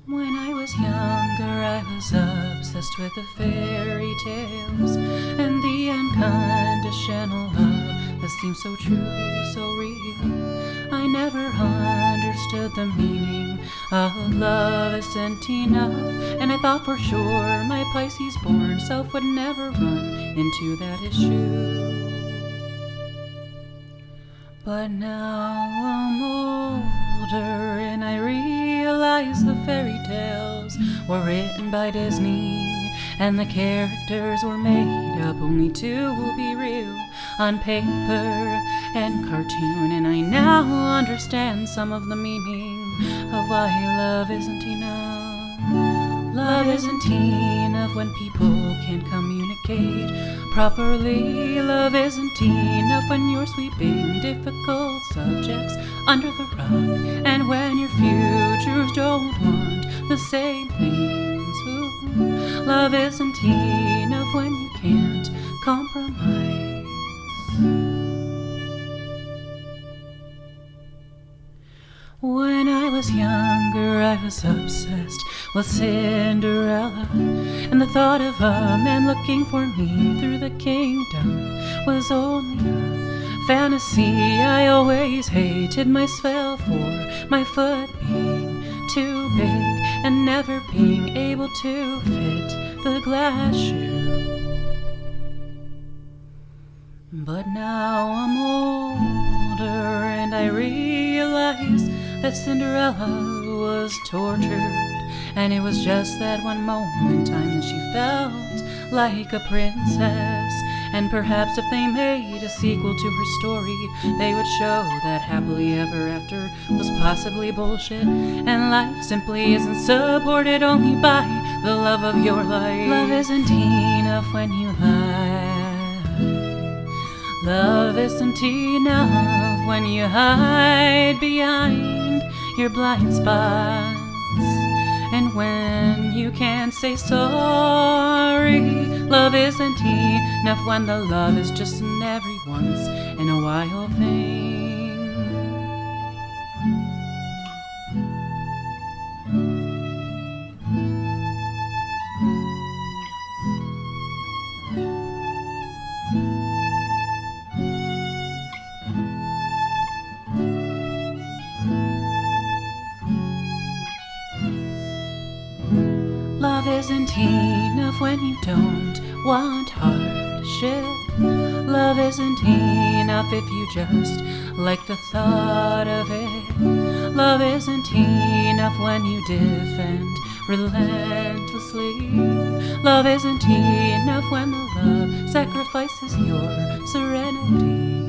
When I was younger, I was obsessed with the fairy tales and the unconditional love that seemed so true, so real. I never understood the meaning of love isn't enough, and I thought for sure my Pisces-born self would never run into that issue. But now I'm older and I realize the fairy tales were written by Disney, and the characters were made up only to be real on paper and cartoon. And I now understand some of the meaning of why love isn't enough. Love isn't enough when people can't communicate properly. Love isn't enough when you're sweeping difficult subjects under the rug, and when your futures don't want the same things. Ooh. Love isn't enough when you can't compromise. When I was younger, I was obsessed with Cinderella, and the thought of a man looking for me through the kingdom was only a fantasy. I always hated myself for my foot being too big and never being able to fit the glass shoe. But now I'm older and I realize that Cinderella was tortured, and it was just that one moment in time that she felt like a princess. And perhaps if they made a sequel to her story, they would show that happily ever after was possibly bullshit, and life simply isn't supported only by the love of your life. Love isn't enough when you lie. Love isn't enough when you hide behind your blind spots, and when you can't say sorry. Love isn't enough when the love is just an every once in a while thing. Love isn't enough when you don't want hardship. Love isn't enough if you just like the thought of it. Love isn't enough when you defend relentlessly. Love isn't enough when the love sacrifices your serenity.